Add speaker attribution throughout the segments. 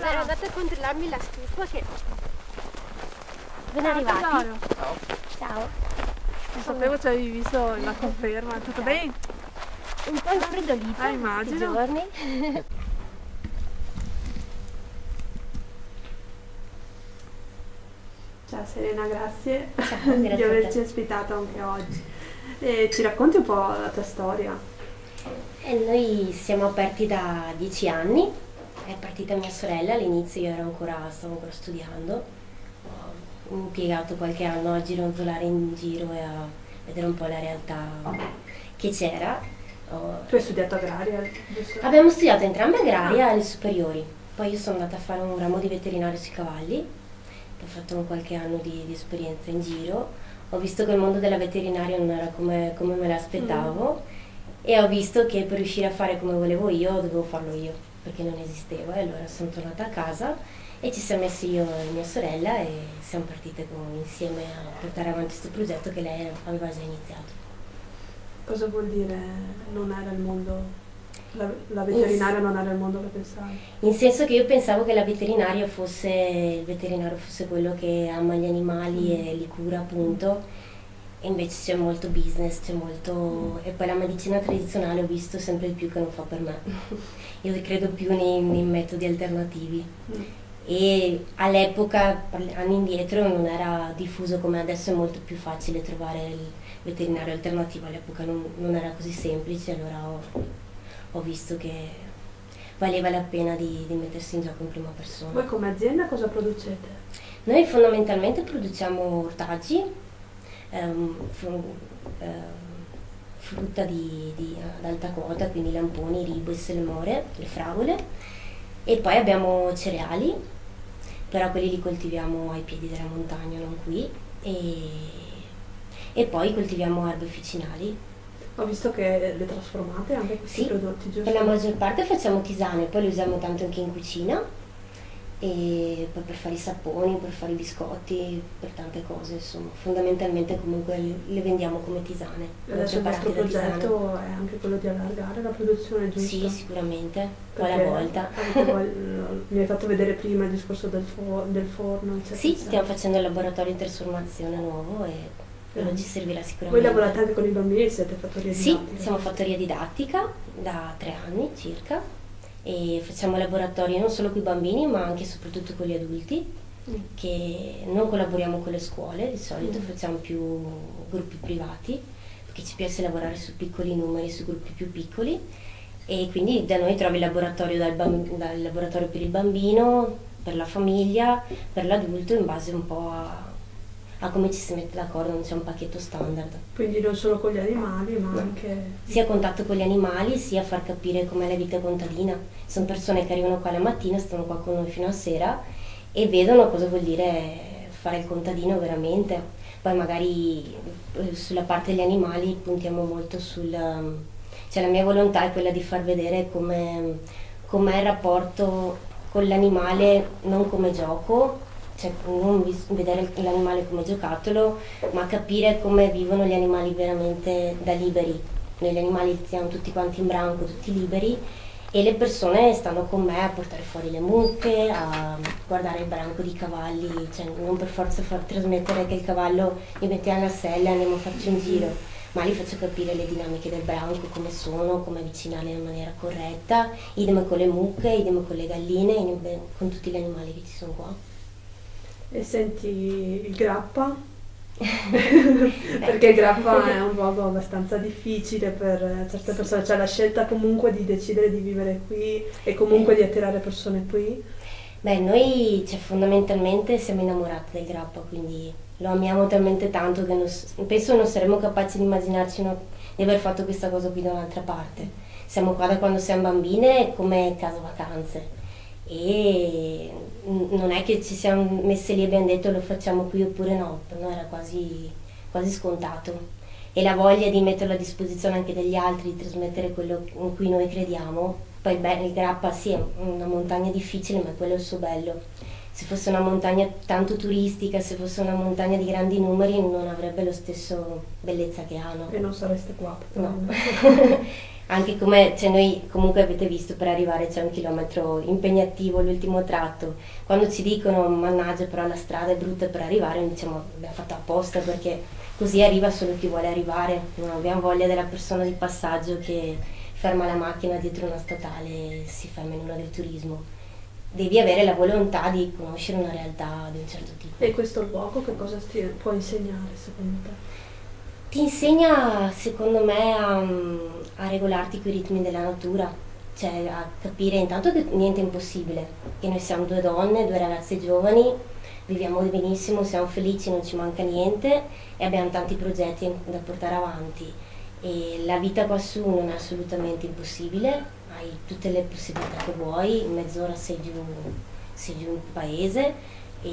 Speaker 1: ero andata a controllarmi la stufa che... Ben
Speaker 2: Ciao,
Speaker 1: arrivati.
Speaker 2: tesoro.
Speaker 1: Ciao.
Speaker 2: Non sapevo ci avevi visto la conferma. Tutto bene?
Speaker 1: Un po' infreddolita
Speaker 2: immagino.
Speaker 1: questi giorni.
Speaker 2: Ciao Serena, grazie,
Speaker 1: Ciao,
Speaker 2: di
Speaker 1: grazie a
Speaker 2: averci
Speaker 1: te.
Speaker 2: ospitato anche oggi. E ci racconti un po' la tua storia?
Speaker 3: Noi siamo aperti da 10 anni, è partita mia sorella, all'inizio io stavo ancora studiando, ho impiegato qualche anno a gironzolare in giro e a vedere un po' la realtà che c'era.
Speaker 2: Tu hai studiato agraria, giusto?
Speaker 3: Abbiamo studiato entrambe agraria alle superiori, poi io sono andata a fare un ramo di veterinario sui cavalli, ho fatto un qualche anno di esperienza in giro, ho visto che il mondo della veterinaria non era come me l'aspettavo e ho visto che per riuscire a fare come volevo io dovevo farlo io, perché non esisteva, e allora sono tornata a casa e ci siamo messi io e mia sorella e siamo partite insieme a portare avanti questo progetto che lei aveva già iniziato.
Speaker 2: Cosa vuol dire non era il mondo, la veterinaria non era il mondo che pensavi?
Speaker 3: In senso che io pensavo che il veterinario fosse quello che ama gli animali e li cura, appunto, e invece c'è molto business, c'è molto... E poi la medicina tradizionale ho visto sempre di più che non fa per me. Io credo più nei metodi alternativi. E all'epoca, anni indietro, non era diffuso come adesso, è molto più facile trovare il veterinario alternativo, all'epoca non era così semplice, allora ho visto che valeva la pena di mettersi in gioco in prima persona.
Speaker 2: Voi come azienda cosa producete?
Speaker 3: Noi fondamentalmente produciamo ortaggi, frutta ad alta quota, quindi lamponi, ribes, le more, le fragole, e poi abbiamo cereali, però quelli li coltiviamo ai piedi della montagna, non qui, e poi coltiviamo erbe officinali.
Speaker 2: Ho visto che le trasformate anche questi prodotti, giusto?
Speaker 3: Per la maggior parte facciamo tisane, poi le usiamo tanto anche in cucina, e poi per fare i saponi, per fare i biscotti, per tante cose, insomma. Fondamentalmente comunque le vendiamo come tisane.
Speaker 2: E adesso il vostro progetto è anche quello di allargare la produzione, giusto?
Speaker 3: Sì, sicuramente, poi alla volta.
Speaker 2: Mi hai fatto vedere prima il discorso del forno, eccetera.
Speaker 3: Sì, stiamo facendo il laboratorio di trasformazione nuovo e quello ci servirà sicuramente.
Speaker 2: Voi lavorate anche con i bambini, siete fattoria didattica?
Speaker 3: Sì, siamo fattoria didattica da 3 anni circa e facciamo laboratori non solo con i bambini ma anche e soprattutto con gli adulti, che non collaboriamo con le scuole, di solito facciamo più gruppi privati perché ci piace lavorare su piccoli numeri, su gruppi più piccoli, e quindi da noi trovi il laboratorio dal laboratorio per il bambino, per la famiglia, per l'adulto, in base un po' a come ci si mette d'accordo, non c'è un pacchetto standard.
Speaker 2: Quindi non solo con gli animali, ma anche...
Speaker 3: Sia a contatto con gli animali, sia a far capire com'è la vita contadina. Sono persone che arrivano qua la mattina, stanno qua con noi fino a sera e vedono cosa vuol dire fare il contadino veramente. Poi magari sulla parte degli animali puntiamo molto cioè la mia volontà è quella di far vedere com'è il rapporto con l'animale, non come gioco, cioè non vedere l'animale come giocattolo, ma capire come vivono gli animali veramente da liberi. Noi gli animali siamo tutti quanti in branco, tutti liberi, e le persone stanno con me a portare fuori le mucche, a guardare il branco di cavalli, cioè non per forza far trasmettere che il cavallo gli mettiamo la sella e andiamo a farci un giro, ma gli faccio capire le dinamiche del branco, come sono, come avvicinarle in maniera corretta, idem con le mucche, idem con le galline, idem con tutti gli animali che ci sono qua.
Speaker 2: E senti il grappa? Perché il grappa è un luogo abbastanza difficile per certe persone, cioè la scelta comunque di decidere di vivere qui e comunque di attirare persone qui.
Speaker 3: Beh, noi fondamentalmente siamo innamorati del grappa, quindi lo amiamo talmente tanto che penso non saremmo capaci di immaginarci di aver fatto questa cosa qui da un'altra parte. Siamo qua da quando siamo bambine come casa vacanze. E non è che ci siamo messe lì e abbiamo detto lo facciamo qui oppure no, per noi era quasi scontato, e la voglia di metterlo a disposizione anche degli altri, di trasmettere quello in cui noi crediamo. Poi il grappa sì, è una montagna difficile, ma quello è il suo bello, se fosse una montagna tanto turistica, se fosse una montagna di grandi numeri, non avrebbe lo stesso bellezza che ha, no?
Speaker 2: E non sareste qua.
Speaker 3: No. Anche come, cioè noi comunque avete visto per arrivare c'è un chilometro impegnativo l'ultimo tratto, quando ci dicono mannaggia però la strada è brutta per arrivare, noi diciamo abbiamo fatto apposta perché così arriva solo chi vuole arrivare, non abbiamo voglia della persona di passaggio che ferma la macchina dietro una statale e si ferma in una del turismo. Devi avere la volontà di conoscere una realtà di un certo tipo.
Speaker 2: E questo luogo che cosa può insegnare secondo te?
Speaker 3: Ti insegna, secondo me, a regolarti coi ritmi della natura, cioè a capire intanto che niente è impossibile, che noi siamo due donne, due ragazze giovani, viviamo benissimo, siamo felici, non ci manca niente e abbiamo tanti progetti da portare avanti. E la vita quassù non è assolutamente impossibile, hai tutte le possibilità che vuoi, in mezz'ora sei giù in paese e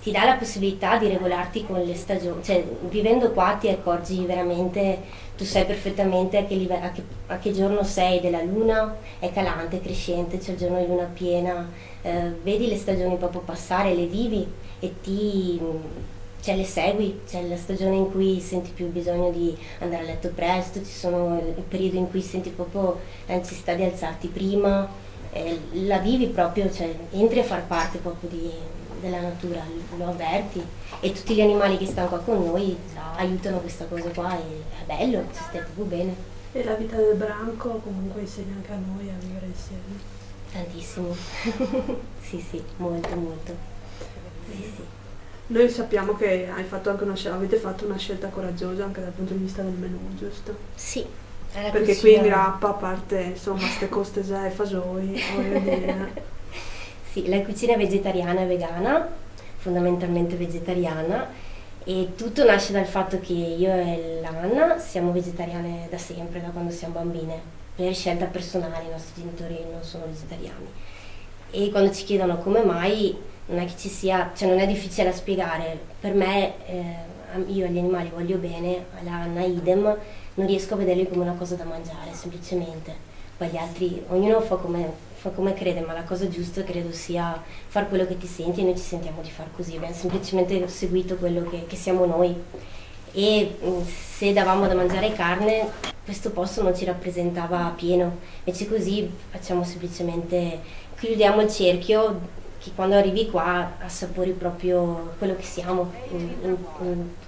Speaker 3: ti dà la possibilità di regolarti con le stagioni, cioè vivendo qua ti accorgi veramente, tu sai perfettamente a che giorno sei della luna, è calante, è crescente, c'è il giorno di luna piena, vedi le stagioni proprio passare, le vivi e cioè le segui, c'è la stagione in cui senti più bisogno di andare a letto presto, ci sono il periodo in cui senti proprio la necessità di alzarti prima, la vivi proprio, cioè entri a far parte proprio della natura, lo avverti e tutti gli animali che stanno qua con noi aiutano questa cosa qua e è bello, ci stai proprio bene.
Speaker 2: E la vita del branco comunque insegna anche a noi a vivere insieme.
Speaker 3: Tantissimo. Sì, molto, molto. Sì.
Speaker 2: Noi sappiamo che avete fatto una scelta coraggiosa anche dal punto di vista del menù, giusto?
Speaker 3: Sì.
Speaker 2: Perché qui in Rappa, a parte insomma ste costese e fasoi, voglio dire.
Speaker 3: Sì, la cucina è vegetariana e vegana, fondamentalmente vegetariana, e tutto nasce dal fatto che io e l'Anna siamo vegetariane da sempre, da quando siamo bambine, per scelta personale, i nostri genitori non sono vegetariani. E quando ci chiedono come mai, non è che ci sia, cioè non è difficile da spiegare, per me io agli animali voglio bene, all'Anna idem, non riesco a vederli come una cosa da mangiare, semplicemente. Poi gli altri, ognuno fa come crede, ma la cosa giusta credo sia far quello che ti senti e noi ci sentiamo di far così, abbiamo semplicemente seguito quello che siamo noi e se davamo da mangiare carne questo posto non ci rappresentava pieno, invece così facciamo semplicemente, chiudiamo il cerchio che quando arrivi qua assapori proprio quello che siamo in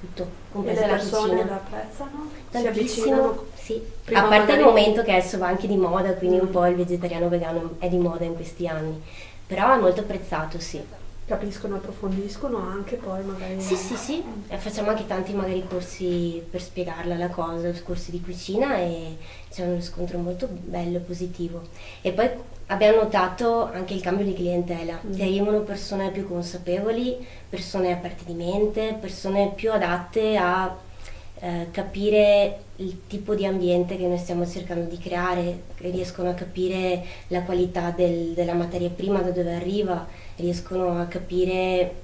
Speaker 3: tutto, compresa
Speaker 2: e le
Speaker 3: la
Speaker 2: persone
Speaker 3: cucina.
Speaker 2: la apprezzano? Si
Speaker 3: Tantissimo,
Speaker 2: avvicinano?
Speaker 3: sì.
Speaker 2: Prima
Speaker 3: A parte
Speaker 2: magari-
Speaker 3: il momento che adesso va anche di moda, quindi un po' il vegetariano vegano è di moda in questi anni, però è molto apprezzato, sì.
Speaker 2: Capiscono, approfondiscono anche poi magari.
Speaker 3: Sì. E facciamo anche tanti magari corsi per spiegarla la cosa, corsi di cucina e c'è uno scontro molto bello, positivo. E poi abbiamo notato anche il cambio di clientela, che arrivano persone più consapevoli, persone aperte di mente, persone più adatte a capire il tipo di ambiente che noi stiamo cercando di creare, che riescono a capire la qualità della materia prima, da dove arriva, riescono a capire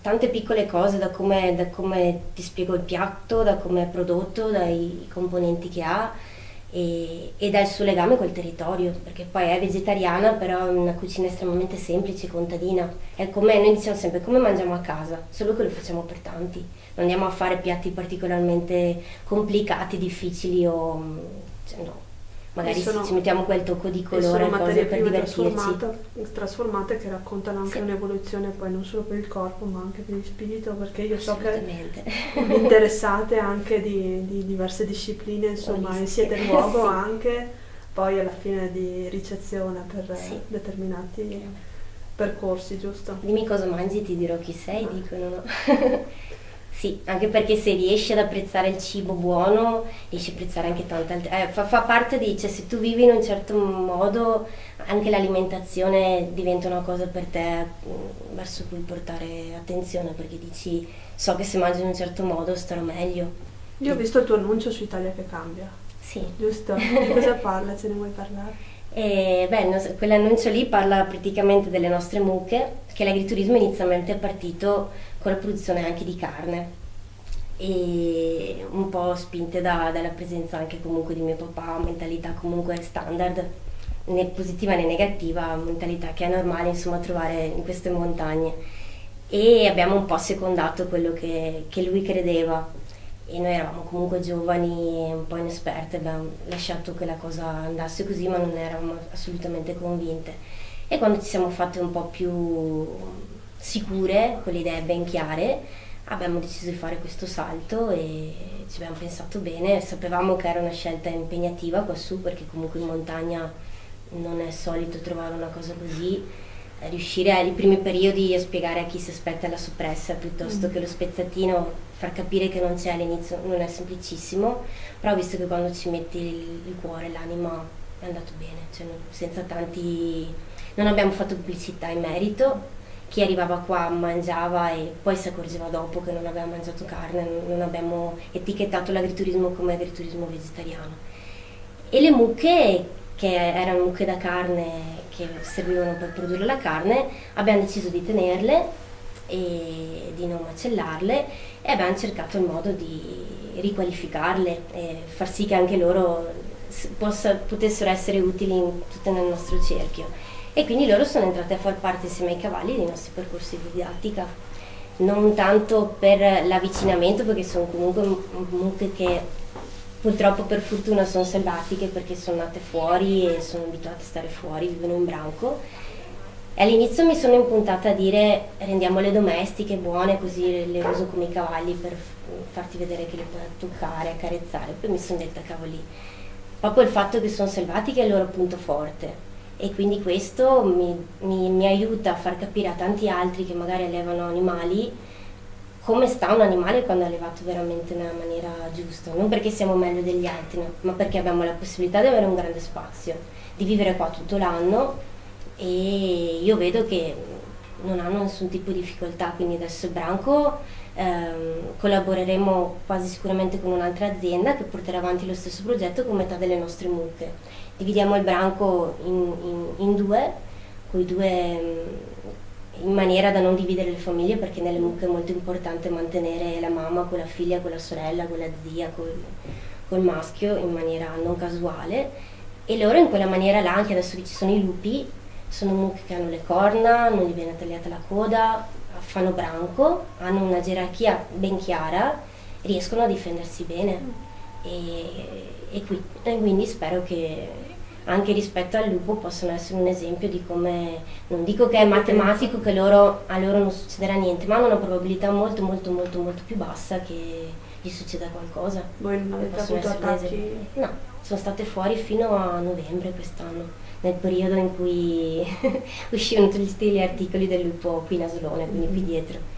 Speaker 3: tante piccole cose, da come ti spiego il piatto, da come è prodotto, dai componenti che ha e dal suo legame col territorio, perché poi è vegetariana, però è una cucina estremamente semplice, contadina. È come noi diciamo sempre, come mangiamo a casa, solo che lo facciamo per tanti. Non andiamo a fare piatti particolarmente complicati, difficili o cioè no. Magari ci mettiamo quel tocco di colore,
Speaker 2: sono
Speaker 3: cose
Speaker 2: materie
Speaker 3: per
Speaker 2: prime
Speaker 3: divertirci.
Speaker 2: trasformate che raccontano anche
Speaker 3: Sì.
Speaker 2: un'evoluzione poi non solo per il corpo ma anche per il spirito, perché io so che
Speaker 3: Assolutamente.
Speaker 2: vi interessate anche di diverse discipline, insomma, in siete
Speaker 3: Olistiche.
Speaker 2: luogo
Speaker 3: Sì.
Speaker 2: anche poi alla fine di ricezione per
Speaker 3: Sì.
Speaker 2: determinati percorsi, giusto?
Speaker 3: Dimmi cosa mangi, ti dirò chi sei, dicono no. Sì, anche perché se riesci ad apprezzare il cibo buono, riesci a apprezzare anche tante altre... fa parte di... cioè se tu vivi in un certo modo, anche l'alimentazione diventa una cosa per te verso cui portare attenzione, perché dici, so che se mangio in un certo modo starò meglio.
Speaker 2: Io ho visto il tuo annuncio su Italia che cambia,
Speaker 3: Sì.
Speaker 2: giusto? Di cosa parla? Ce ne vuoi parlare?
Speaker 3: Quell'annuncio lì parla praticamente delle nostre mucche, che l'agriturismo inizialmente è partito con la produzione anche di carne e un po' spinte dalla presenza anche comunque di mio papà, mentalità comunque standard, né positiva né negativa, mentalità che è normale insomma trovare in queste montagne, e abbiamo un po' secondato quello che lui credeva, e noi eravamo comunque giovani e un po' inesperte, abbiamo lasciato che la cosa andasse così, ma non eravamo assolutamente convinte. E quando ci siamo fatte un po' più sicure, con le idee ben chiare, abbiamo deciso di fare questo salto e ci abbiamo pensato bene. Sapevamo che era una scelta impegnativa quassù, perché comunque in montagna non è solito trovare una cosa così, riuscire ai primi periodi a spiegare a chi si aspetta la soppressa piuttosto che lo spezzatino, far capire che non c'è all'inizio non è semplicissimo, però ho visto che quando ci metti il cuore, l'anima, è andato bene, cioè senza tanti, non abbiamo fatto pubblicità in merito. Chi arrivava qua mangiava e poi si accorgeva dopo che non aveva mangiato carne, non abbiamo etichettato l'agriturismo come agriturismo vegetariano. E le mucche, che erano mucche da carne che servivano per produrre la carne, abbiamo deciso di tenerle e di non macellarle, e abbiamo cercato il modo di riqualificarle e far sì che anche loro potessero essere utili tutte nel nostro cerchio. E quindi loro sono entrate a far parte insieme ai cavalli dei nostri percorsi di didattica, non tanto per l'avvicinamento, perché sono comunque mucche che purtroppo per fortuna sono selvatiche, perché sono nate fuori e sono abituate a stare fuori, vivono in branco. E all'inizio mi sono impuntata a dire rendiamole domestiche, buone, così le uso come i cavalli per farti vedere che le puoi toccare, accarezzare. Poi mi sono detta cavoli, proprio il fatto che sono selvatiche è il loro punto forte. E quindi questo mi aiuta a far capire a tanti altri che magari allevano animali come sta un animale quando è allevato veramente nella maniera giusta, non perché siamo meglio degli altri, no, ma perché abbiamo la possibilità di avere un grande spazio, di vivere qua tutto l'anno, e io vedo che non hanno nessun tipo di difficoltà. Quindi adesso il branco collaboreremo quasi sicuramente con un'altra azienda che porterà avanti lo stesso progetto con metà delle nostre mucche. Dividiamo il branco in due, coi due in maniera da non dividere le famiglie, perché nelle mucche è molto importante mantenere la mamma con la figlia, con la sorella, con la zia, col maschio, in maniera non casuale. E loro in quella maniera là, anche adesso che ci sono i lupi, sono mucche che hanno le corna, non gli viene tagliata la coda, fanno branco, hanno una gerarchia ben chiara, riescono a difendersi bene. E quindi spero che anche rispetto al lupo possano essere un esempio di come, non dico che è matematico che a loro non succederà niente, ma hanno una probabilità molto molto molto molto più bassa che gli succeda qualcosa.
Speaker 2: Voi non avete
Speaker 3: Possono
Speaker 2: avuto
Speaker 3: essere dei
Speaker 2: attacchi?
Speaker 3: esempi. No, sono state fuori fino a novembre quest'anno, nel periodo in cui uscivano tutti gli articoli del lupo qui in Asolone, quindi qui dietro.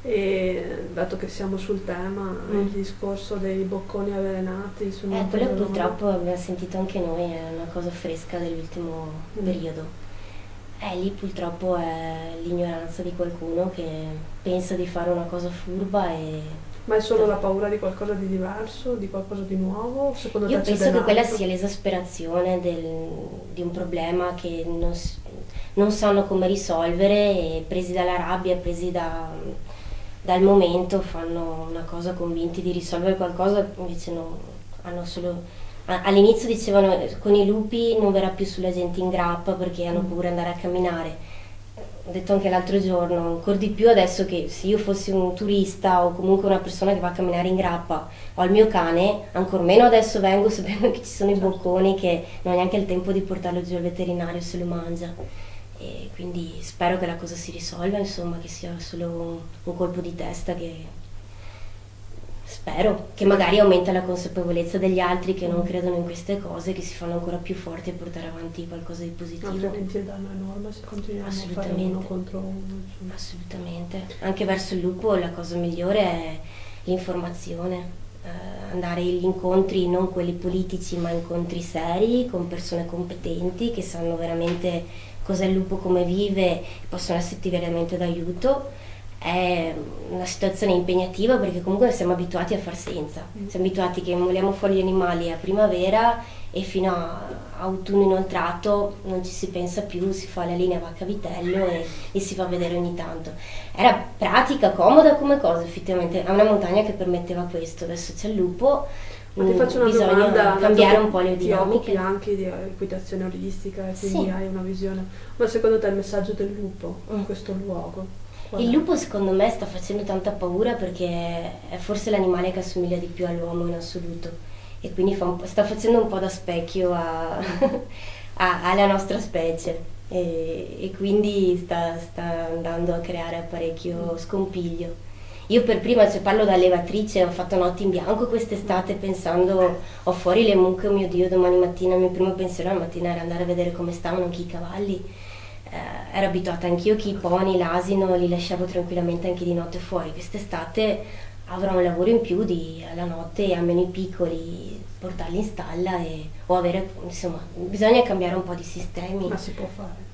Speaker 2: E dato che siamo sul tema, il discorso dei bocconi avvelenati sono
Speaker 3: Quello purtroppo abbiamo sentito anche noi, è una cosa fresca dell'ultimo periodo. Lì purtroppo è l'ignoranza di qualcuno che pensa di fare una cosa furba
Speaker 2: Ma è solo la paura di qualcosa di diverso, di qualcosa di nuovo? Secondo
Speaker 3: Io
Speaker 2: te c'è
Speaker 3: penso che
Speaker 2: ben
Speaker 3: quella
Speaker 2: altro?
Speaker 3: sia l'esasperazione di un problema che non sanno come risolvere, e presi dalla rabbia, presi dal momento, fanno una cosa convinti di risolvere qualcosa, invece no, hanno solo... All'inizio dicevano con i lupi non verrà più sulla gente in grappa perché hanno paura di andare a camminare. Ho detto anche l'altro giorno, ancora di più adesso, che se io fossi un turista o comunque una persona che va a camminare in grappa ho il mio cane, ancor meno adesso vengo sapendo che ci sono i bocconi, che non ho neanche il tempo di portarlo giù al veterinario se lo mangia. E quindi spero che la cosa si risolva, insomma, che sia solo un colpo di testa, che spero che magari aumenta la consapevolezza degli altri che non credono in queste cose, che si fanno ancora più forti a portare avanti qualcosa di positivo.
Speaker 2: Altrimenti il danno è enorme se continuiamo a fare uno
Speaker 3: Assolutamente.
Speaker 2: contro uno. insomma.
Speaker 3: Assolutamente. Anche verso il lupo la cosa migliore è l'informazione. Andare agli incontri, non quelli politici, ma incontri seri con persone competenti che sanno veramente cos'è il lupo, come vive, e possono esserti veramente d'aiuto. è una situazione impegnativa perché comunque siamo abituati a far senza, siamo abituati che moliamo fuori gli animali a primavera e fino a autunno inoltrato non ci si pensa più, si fa la linea vacca-vitello e si fa vedere ogni tanto. Era pratica, comoda come cosa effettivamente, è una montagna che permetteva questo, adesso c'è il lupo.
Speaker 2: Ma ti faccio una
Speaker 3: Bisogna
Speaker 2: domanda,
Speaker 3: cambiare un po' le
Speaker 2: ti
Speaker 3: dinamiche.
Speaker 2: occupi anche di equitazione olistica e quindi
Speaker 3: Sì.
Speaker 2: hai una visione. Ma secondo te il messaggio del lupo in questo luogo? qual
Speaker 3: Il
Speaker 2: è?
Speaker 3: lupo secondo me sta facendo tanta paura perché è forse l'animale che assomiglia di più all'uomo in assoluto e quindi sta facendo un po' da specchio alla nostra specie e quindi sta andando a creare parecchio scompiglio. Io per prima, cioè parlo da allevatrice, ho fatto notti in bianco quest'estate pensando ho fuori le mucche, oh mio Dio, domani mattina il mio primo pensiero la mattina era andare a vedere come stavano anche i cavalli. Ero abituata anch'io che i pony, l'asino li lasciavo tranquillamente anche di notte fuori. Quest'estate avrò un lavoro in più di alla notte, almeno i piccoli, portarli in stalla o avere, insomma, bisogna cambiare un po' di sistemi.
Speaker 2: Ma si può fare.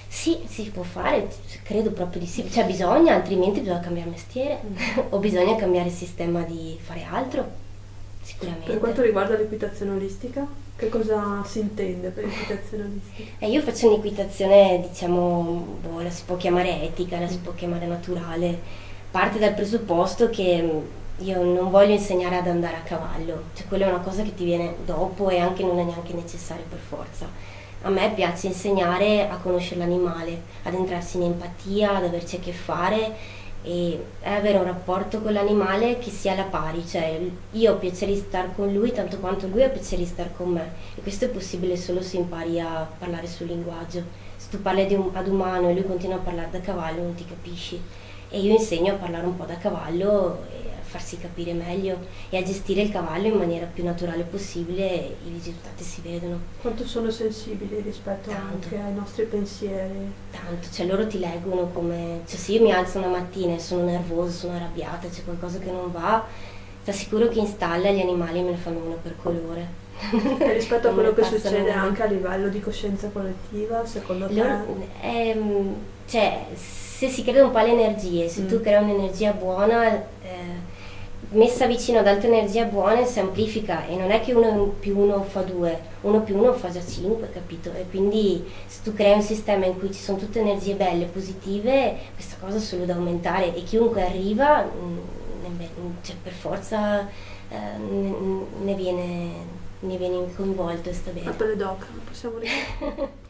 Speaker 3: Sì, si può fare, credo proprio di sì, cioè bisogna, altrimenti bisogna cambiare mestiere o bisogna cambiare sistema di fare altro, sicuramente.
Speaker 2: Per quanto riguarda l'equitazione olistica, che cosa si intende per equitazione olistica?
Speaker 3: Io faccio un'equitazione, diciamo, la si può chiamare etica, la si può chiamare naturale, parte dal presupposto che io non voglio insegnare ad andare a cavallo, cioè quella è una cosa che ti viene dopo e anche non è neanche necessario per forza. A me piace insegnare a conoscere l'animale, ad entrarsi in empatia, ad averci a che fare e avere un rapporto con l'animale che sia alla pari, cioè io ho piacere di stare con lui tanto quanto lui ha piacere di stare con me e questo è possibile solo se impari a parlare sul linguaggio. Se tu parli ad umano e lui continua a parlare da cavallo non ti capisci e io insegno a parlare un po' da cavallo e a farsi capire meglio e a gestire il cavallo in maniera più naturale possibile e i risultati si vedono.
Speaker 2: Quanto sono sensibili rispetto
Speaker 3: Tanto.
Speaker 2: anche ai nostri pensieri?
Speaker 3: Tanto, cioè loro ti leggono come, cioè se io mi alzo una mattina e sono nervosa, sono arrabbiata, c'è qualcosa che non va, sta sicuro che in stalla gli animali me ne fanno uno per colore.
Speaker 2: E rispetto a
Speaker 3: Non me
Speaker 2: quello che
Speaker 3: ne passano
Speaker 2: succede
Speaker 3: uno.
Speaker 2: anche a livello di coscienza collettiva, secondo te?
Speaker 3: Cioè, se si crede un po' alle energie, se tu crei un'energia buona, messa vicino ad altre energie buone si amplifica e non è che 1 più 1 fa 2, 1 più 1 fa già 5, capito? E quindi se tu crei un sistema in cui ci sono tutte energie belle, positive, questa cosa è solo da aumentare e chiunque arriva, cioè per forza ne viene coinvolto e sta
Speaker 2: La
Speaker 3: bene.
Speaker 2: pelle d'oca, possiamo dire.